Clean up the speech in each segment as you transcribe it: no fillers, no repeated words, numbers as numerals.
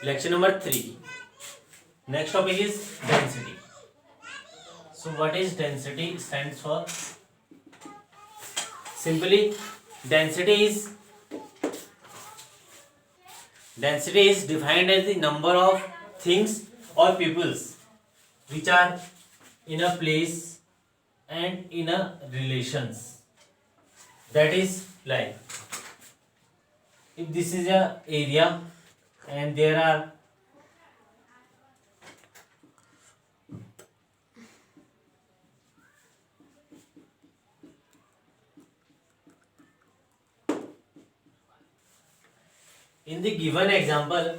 Lecture number 3. Next topic is density. So what is density stands for? Simply density is defined as the number of things or peoples which are in a place and in a relations. That is like if this is a area and there are in the given example,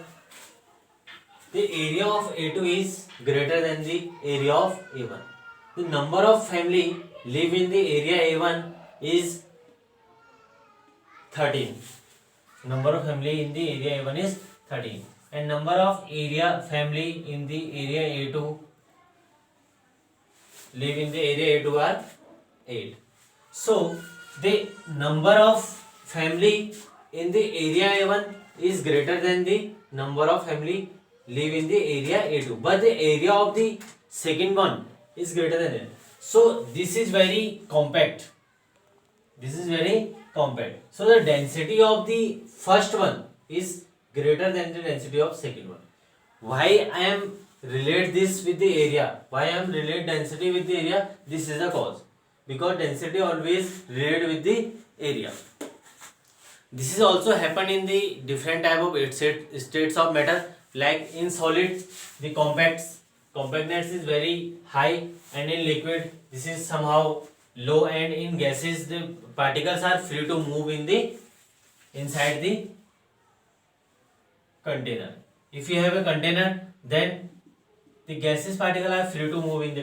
the area of A2 is greater than the area of A1. The number of family live in the area A1 is 13. Number of family in the area A1 is 13. And number of area family in the area A2 live in the area A2 are 8. So, the number of family in the area A1 is greater than the number of family live in the area A2, but the area of the second one is greater than it. So this is very compact. So the density of the first one is greater than the density of second one. Why I am relate this with the area? Why I am relate density with the area? This is the cause. Because density always relate with the area. This is also happen in the different type of states of matter. Like in solid, the compactness is very high, and in liquid this is somehow low, and in gases the particles are free to move in the inside the container. If you have a container, then the gaseous particles are free to move in the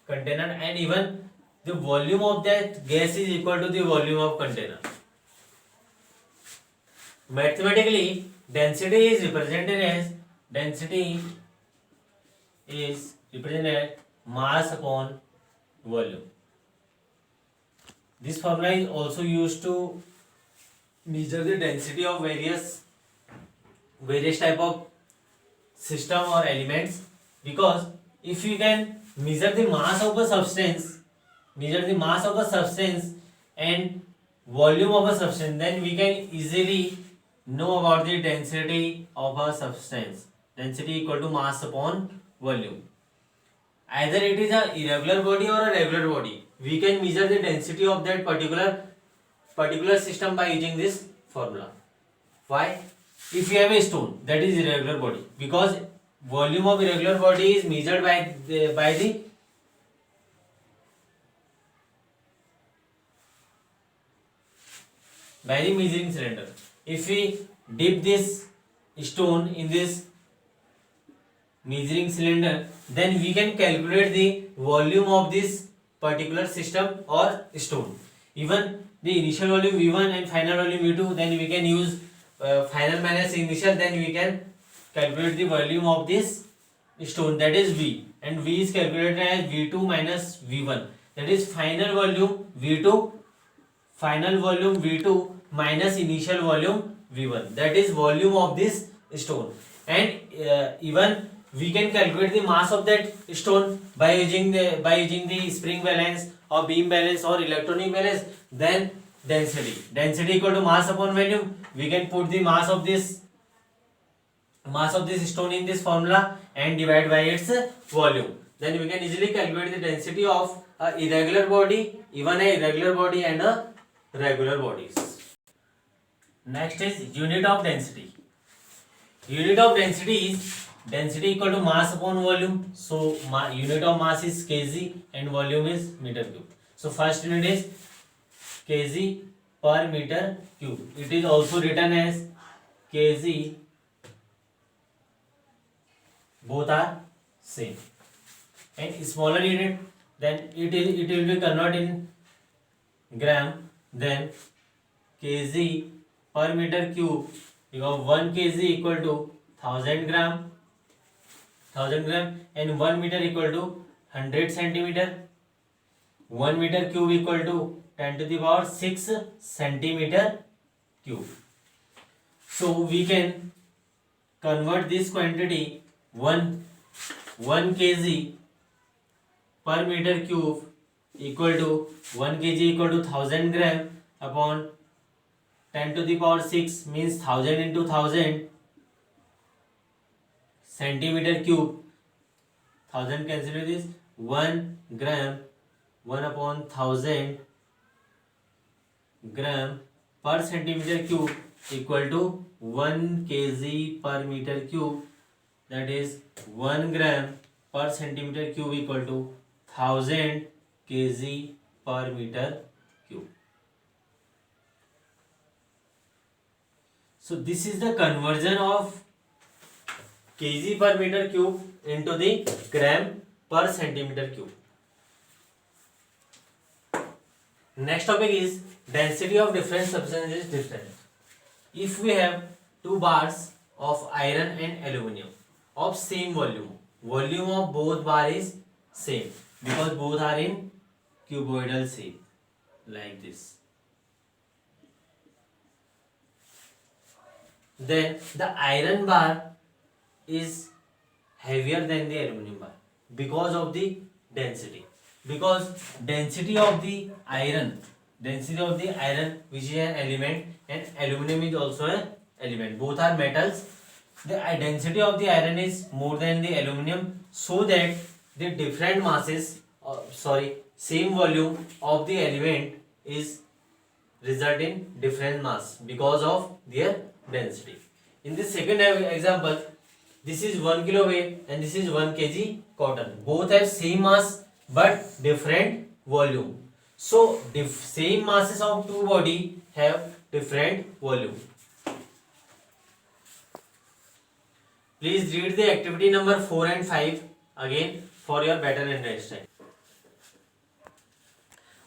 container, and even the volume of that gas is equal to the volume of container. Mathematically, density is represented as mass upon volume. This formula is also used to measure the density of various type of system or elements, because if you can measure the mass of a substance and volume of a substance, then we can easily know about the density of a substance. Density equal to mass upon volume. Either it is a irregular body or a regular body, we can measure the density of that particular system by using this formula. Why? If you have a stone that is irregular body, because volume of irregular body is measured by the measuring cylinder. If we dip this stone in this measuring cylinder, then we can calculate the volume of this particular system or stone. Even the initial volume V1 and final volume V2, then we can use final minus initial, then we can calculate the volume of this stone, that is V, and V is calculated as V2 minus V1, that is final volume V2 minus initial volume V1, that is volume of this stone. And even we can calculate the mass of that stone by using the spring balance or beam balance or electronic balance. Then density equal to mass upon volume. We can put the mass of this stone in this formula and divide by its volume. Then we can easily calculate the density of a irregular body, even a irregular body and a regular bodies. Next is unit of density. Unit of density is density equal to mass upon volume. So unit of mass is kg and volume is meter cube. So first unit is kg per meter cube. It is also written as kg. Both are same. And smaller unit, then it will be converted in gram. Then kg per meter cube, because 1 kg equal to 1000 gram, and 1 meter equal to 100 centimeter. 1 meter cube equal to 10 to the power 6 centimeter cube. So we can convert this quantity 1 kg per meter cube equal to 1 kg equal to 1000 gram upon 10 to the power 6 means 1000 into 1000 centimeter cube. 1000 cancel with this 1 gram 1 upon 1000 gram per centimeter cube equal to 1 kg per meter cube, that is 1 gram per centimeter cube equal to 1000 kg per meter cube. So this is the conversion of kg per meter cube into the gram per centimeter cube. Next topic is density of different substances is different. If we have two bars of iron and aluminum of same volume, volume of both bar is same because both are in cuboidal shape like this. Then the iron bar is heavier than the aluminum bar because of the density. Because density of the iron which is an element and aluminum is also an element, both are metals. The density of the iron is more than the aluminum, so that the different masses same volume of the element is result in different mass because of their density. In the second example, this is 1 kilo weight and this is 1 kg cotton. Both have same mass but different volume. So same masses of two body have different volume. Please read the activity number 4 and 5 again for your better understanding.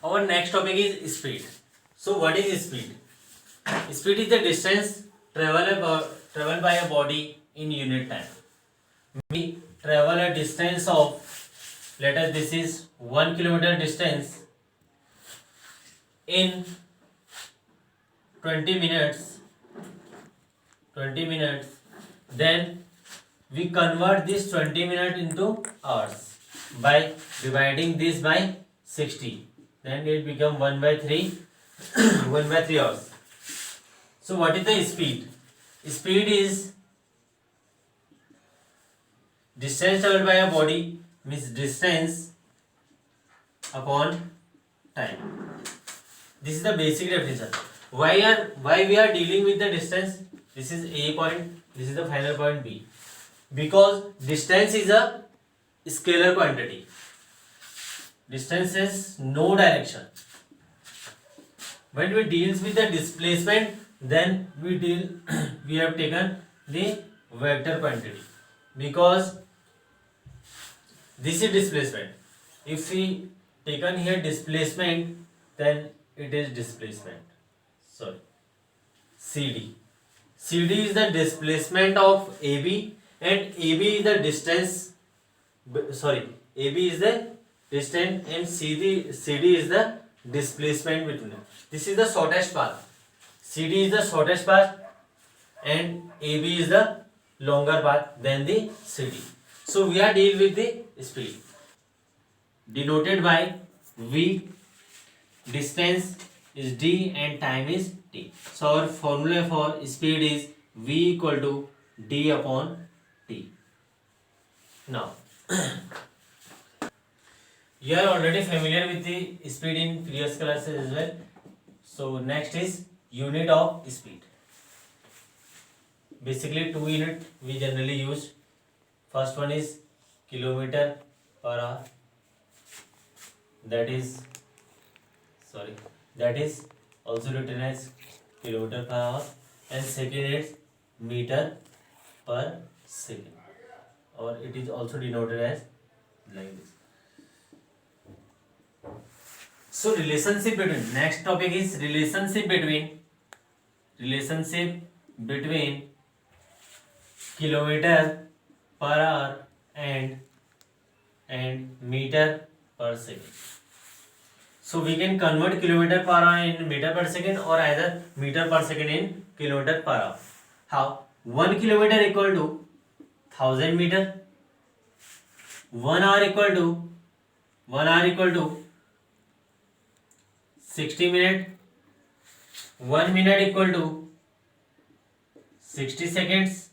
Our next topic is speed. So what is speed? Speed is the distance traveled by a body in unit time. We travel a distance of, let us this is 1 kilometer distance in 20 minutes. Then we convert this 20 minutes into hours by dividing this by 60. Then it become 1 by 3 1 by 3 hours. So what is the speed? Speed is distance traveled by a body means distance upon time. This is the basic definition. Why we are dealing with the distance? This is A point, this is the final point B. Because distance is a scalar quantity. Distance has no direction. When we deal with the displacement, then we have taken the vector quantity, because this is displacement. If we taken here displacement, then it is displacement. CD. CD is the displacement of AB and AB is the distance. AB is the distance and CD is the displacement between them. This is the shortest path. CD is the shortest path and AB is the longer path than the CD. So we are dealing with the speed denoted by V. Distance is D and time is T. So our formula for speed is V equal to D upon T. Now you are already familiar with the speed in previous classes as well. So next is unit of speed. Basically 2 units we generally use. First one is kilometer per hour. That is also written as kilometer per hour, and second is meter per second, or it is also denoted as like this. So relationship between, next topic is relationship between kilometer per hour and meter per second. So we can convert kilometer per hour in meter per second or either meter per second in kilometer per hour. How? 1 kilometer equal to 1000 meter. 1 hour equal to 60 minute. 1 minute equal to 60 seconds.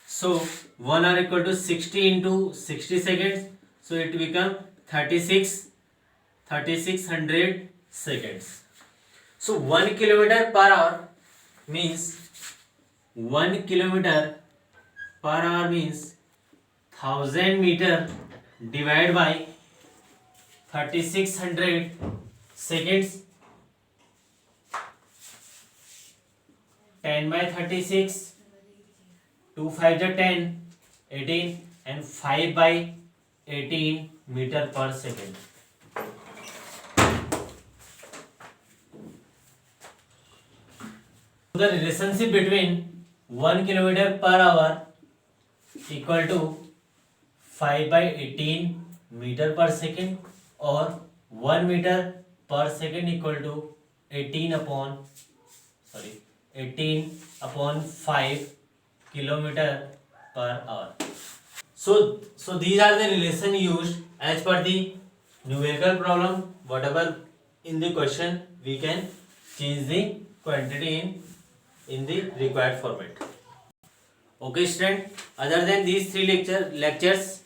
So 1 hour equal to 60 into 60 seconds. So it become 3600 seconds. So 1 kilometer per hour means 1 kilometer per hour means 1000 meter divided by 3600 seconds. 10 by 36, 2 5 are 10, 18 and 5 by 18 meter per second. The relationship between 1 kilometer per hour equal to 5 by 18 meter per second or 1 meter per second equal to 18 upon 5 kilometer per hour. So these are the relation used as per the numerical problem. Whatever in the question, we can change the quantity in the required format. Okay student, other than these 3 lectures,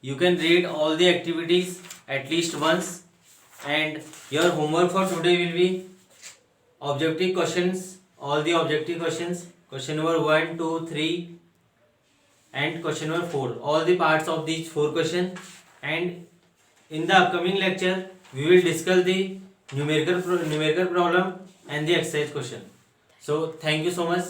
you can read all the activities at least once, and your homework for today will be objective questions, all the objective questions, question number 1, 2, 3 and question number 4, all the parts of these 4 questions. And in the upcoming lecture we will discuss the numerical problem and the exercise question. So thank you so much.